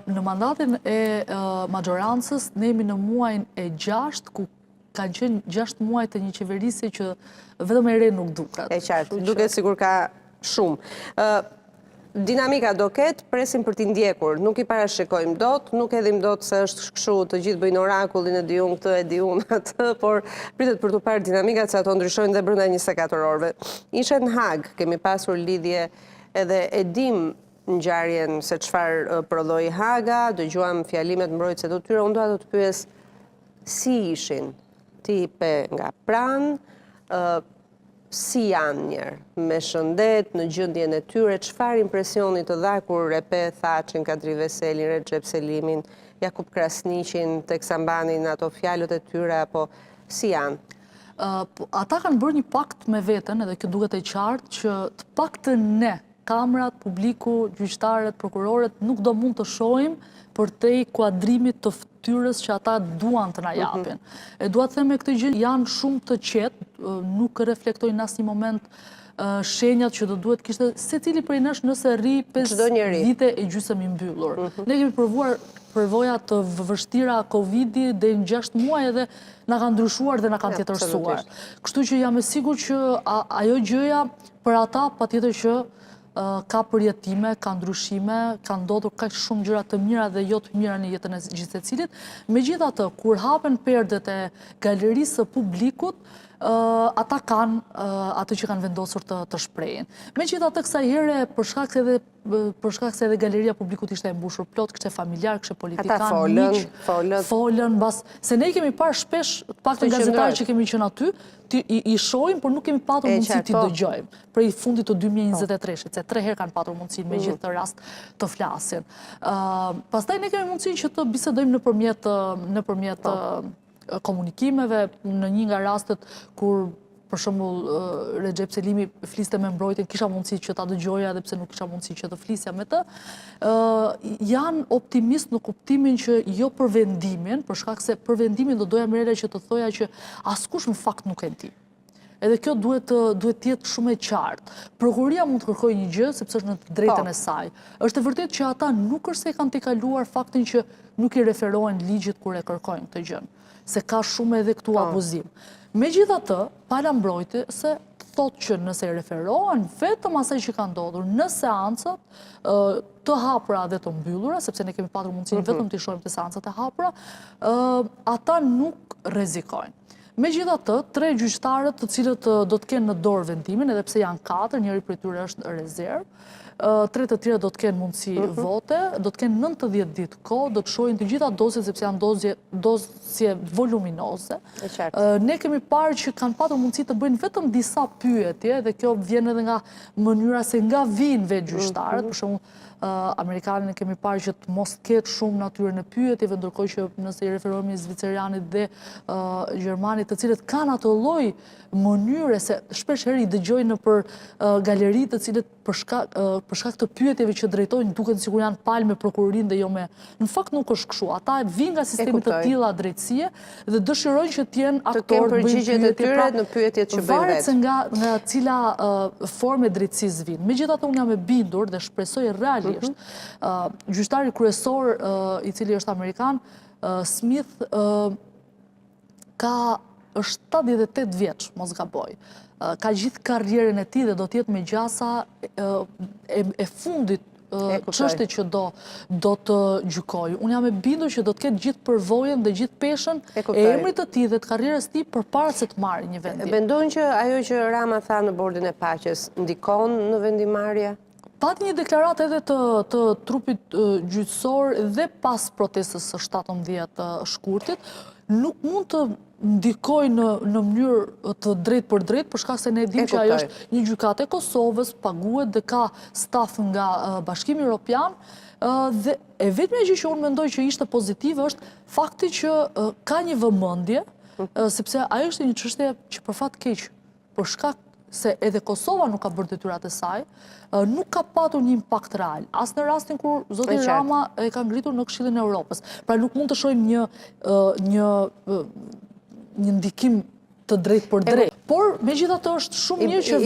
Në mandatin e majorancës, ne jemi në muajin e 6, ku kanë qenë 6 muaj të një qeverisje që vetëm e re nuk duket. E qartë, duket sigur ka shumë. Dinamika do ketë, presim për t'i ndjekur, nuk i parashikojmë dot, nuk edhim dot se është kështu të gjithë bëjnë orakullin e di unë këtë, e di unë atë, por pritet për t'u parë dinamikat se ato ndryshojnë dhe brenda 24 orëve. Ishe në Hag, kemi pasur lidhje edhe e dim ngjarjen se çfarë prodhoi Haga, dëgjuam fjalimet mbrojtëse të tyre, unë doa të pyes si ishin, tipe nga pranë, si janë njerë, me shëndet, në gjendjen e tyre, çfarë impresioni të dha kur e pe Thaçin, Kadri Veselin, Recep Selimin, Jakub Krasniqin, Teksambani, në ato fjalët e tyre, apo si janë? Ata kanë bërë një pakt me veten, edhe kjo duket e qartë, që të paktën ne, kamrat, publiku, gjyqtarët, prokurorët, nuk do mund të shohim për te kuadrimit të ftyrës që ata duan të na japin. E dua të them me këtë gjë, janë shumë të qetë, nuk reflektojnë në asnjë moment shenjat që do duhet kishte secili prej nesh nëse rri 5 vite e gjysmë i mbyllur. Ne kemi provuar përvoja të vështira Covidi dhe në 6 muaj edhe na kanë ndryshuar dhe na kanë tjetërsuar. Kështu që jam e sigurt që ajo gjëja për ata patjetër që ka përjetime, ka ndryshime, ka ndodhur kaq shumë gjëra të mira dhe jo të mira në jetën e gjithë secilit. Megjithatë, kur hapen perdet e galerisë së publikut, ata kanë atë që kanë vendosur të shprehin. Megjithatë, kësaj here, për shkak se edhe galeria publikut ishte e mbushur plot, kishte familjar, kishte politikan, miq, folën, se ne kemi parë shpesh, paktën gazetarë që kemi qenë aty, i shohim, por nuk kemi patur mundësi t'i dëgjojmë. Prej fundit të 2023-shit, se 3 herë kanë patur mundësi me gjithë të rast të flasin. Pastaj ne kemi mundësi që të bisedojmë nëpërmjet komunikimeve, në një nga rastet kur për shembull Recep Selimi fliste me mbrojtjen, kisha mundësi që ta dëgjoja edhe pse nuk kisha mundësi që të flisja me të. Janë optimist në kuptimin që jo për vendimin, për shkak se për vendimin do doja merrja që të thoja që askush në fakt nuk e di. Edhe kjo duhet të jetë shumë e qartë. Prokuroria mund të kërkojë një gjë sepse është në të drejtën e saj. Është e vërtetë që ata nuk është se kanë tejkaluar faktin që nuk i referohen ligjit kur e kërkojnë këtë gjë, se ka shumë edhe këtu abuzim. Megjithatë, pala mbrojtje se thotë që nëse i referohen vetëm asaj që ka ndodhur në seancat të hapura dhe të mbyllura, sepse ne kemi patur mundësinë vetëm të shohim të seancat e hapura, ata nuk rrezikojnë. Megjithatë, 3 gjyqtarët të cilët do të kenë në dorë vendimin, edhe pse janë 4, njëri prej tyre është rezervë, 3 të tjerë do të kenë mundësi vote, do të kenë 90 ditë kohë, do të shohin të gjitha dosjet sepse janë dosje voluminoze. Ne kemi parë që kanë patur mundësi të bëjnë vetëm disa pyetje, dhe kjo vjen edhe nga mënyra se nga vinë vetë gjyqtarët, për shembull Amerikanin e kemi parë që të mos ketë shumë natyrën e pyetjeve, ndërkohë që nëse i referohemi Zvicerianit dhe Gjermanit, të cilët kanë atë lloj mënyre se shpesh herë i dëgjojnë nëpër galeri të cilët për shkak të pyetjeve që drejtojnë duket sikur janë palë me prokurorinë dhe jo me. Në fakt nuk është kështu. Ata vinë nga sistemi të tilla drejtësie dhe dëshirojnë që të jenë aktorë, bëjnë përgjigjet e tyre në pyetjet që bëjnë vetë. Varet se nga cila formë drejtësisë vinë. Megjithatë, unë jam e bindur dhe shpresoj realisht. Gjyqtari kryesor i cili është amerikan, Smith, është 78 vjeç, mos gaboj. Ka gjithë karrierën e tij dhe do të jetë me gjasa e fundit çështje që do të gjykojë. Unë jam e bindur që do të ketë gjithë përvojën dhe gjithë peshën e emrit të tij dhe të karrierës së tij përpara se të marrë një vendim. Mendon që ajo që Rama tha në bordin e paqes ndikon në vendimarrje? Pati një deklaratë edhe të trupit gjyqësor dhe pas protestës së 17 shkurtit, nuk mund të ndikoj në mënyrë të drejtë për drejtë, për shkak se ne dim që ajo është një gjykatë e Kosovës, paguhet dhe ka staf nga Bashkimi Evropian, dhe e vetmja gjë që unë mendoj që ishte pozitive është fakti që ka një vëmendje, sepse ajo është një çështje që për fat keq, për shkak se edhe Kosova nuk ka bërë detyrat e saj, nuk ka patur një impakt real. As në rastin kur zoti Rama e ka ngritur në Këshillin e Evropës. Pra nuk mund të shohim një ndikim të drejt për drejt. Por, me gjitha të është shumë mirë që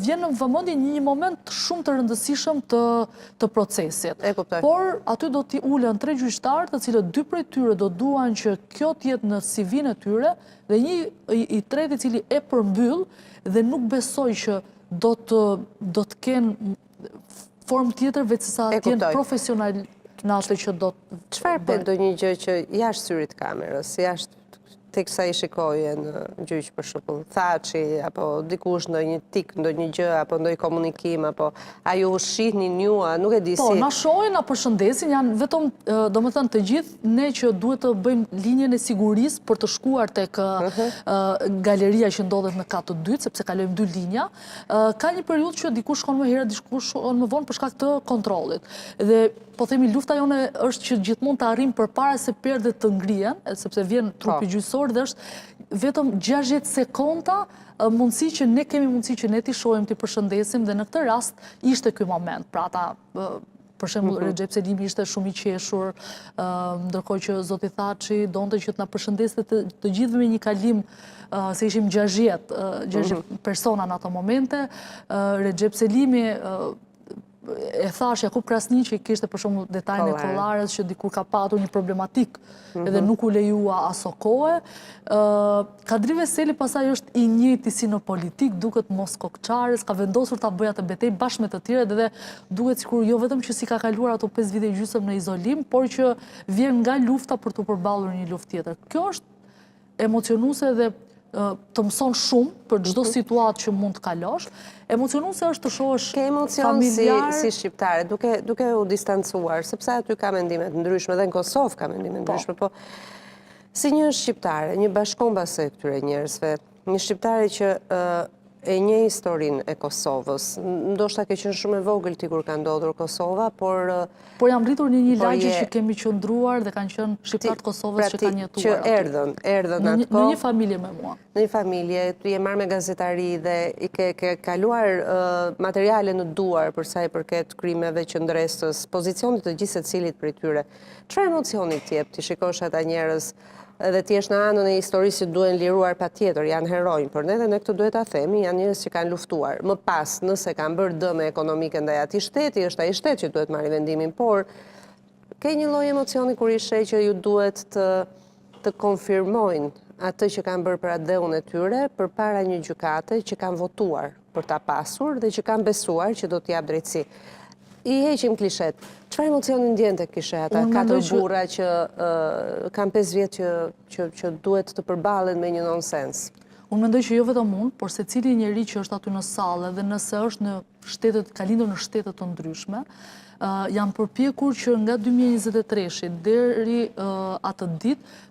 vjen në vëmendje një moment shumë të rëndësishëm të procesit. Por, aty do t'i ulen 3 gjyqtarë, të cilët 2 prej tyre do duan që kjo t'jetë në CV-n e tyre, dhe një i treti cili e përmbyll dhe nuk besoj që do të kenë formë tjetër veç sa t'jenë profesional në atë që do të... Çfarë për do një gjë që jashtë syrit kamerës, jashtë teksa i shikoje në gjyq për shembull, Thaçi apo dikush ndonjë tik, ndonjë gjë apo ndonjë komunikim apo a ju shihni ju, nuk e di si. Po, na shohin, na përshëndesin, janë vetëm, domethënë të gjithë ne që duhet të bëjmë linjën e sigurisë për të shkuar tek galeria që ndodhet në kat të dytë, sepse kalojmë 2 linja. Ka një periudhë që dikush shkon më herët, dikush shkon më vonë për shkak të kontrollit. Dhe po themi lufta jone është që gjithmonë të arrim përpara se perdet të ngrihen, sepse vjen trupi gjyqësor dhe është vetëm 60 sekonda mundësi që ne kemi mundësi që ne t'i shohim, t'i përshëndesim dhe në këtë rast ishte ky moment. Pra ata, për shembull, Recep Selimi ishte shumë i qeshur, ndërkohë që zoti Thaçi donte që t'na përshëndeste të gjithëve me një kalim se ishim 60 persona në ato momente. Recep Selimi e thash Jakub Krasniqi kishte për shembull detajin e kollarës që dikur ka patur një problematik edhe nuk u lejua aso kohë. Kadri Veseli pasaj është i njëjti si në politik, duket mos kokçarës, ka vendosur ta bëjë atë betejë bashkë me të tjerët dhe duket sikur jo vetëm që si ka kaluar ato 5 vite gjysmë në izolim, por që vjen nga lufta për të përballur një luftë tjetër. Kjo është emocionuese dhe të mëson shumë për çdo situatë që mund të kalosh. Emocionuese është të shohësh familjar... si shqiptare, duke u distancuar, sepse aty ka mendime të ndryshme, dhe në Kosovë ka mendime të ndryshme, po si një shqiptare, një bashkombase e këtyre njerëzve, një shqiptare që e një historinë e Kosovës, ndoshta ke qenë shumë e vogël ti kur ka ndodhur Kosova, por jam rritur në një lagje që kemi qëndruar dhe kanë qenë shqiptarët Kosovës që kanë jetuar. Që erdhën atë në një familje me mua. Në një familje, tu je marrë me gazetari dhe i ke kaluar materiale në duar për sa i përket krimeve qëndresës, pozicionit të gjithë secilit prej tyre. Çfarë emocioni t'jep ti shikosh ata njerëz edhe ti jesh në anën e historisë që duhen liruar patjetër, janë heronj, por ne këtë duhet ta themi, janë njerëz që kanë luftuar. Më pas, nëse kanë bërë dëme ekonomike ndaj atij shteti, është ai shtet që duhet marrë vendimin, por ke një lloj emocioni kur i sheh që ju duhet të konfirmojnë atë që kanë bërë për atë e tyre përpara një gjykate që kanë votuar për ta pasur dhe që kanë besuar që do t'i jap drejtësi. I heqim klishet. Çfarë emocioni ndjen tek kishe ata 4 burra që kanë 5 vjet që duhet të përballen me një nonsens? Unë mendoj që jo vetëm unë, por secili njeri që është aty në sallë dhe nëse është në shtetet, ka lindur në shtete të ndryshme, janë përpjekur që nga 2023 deri atë ditë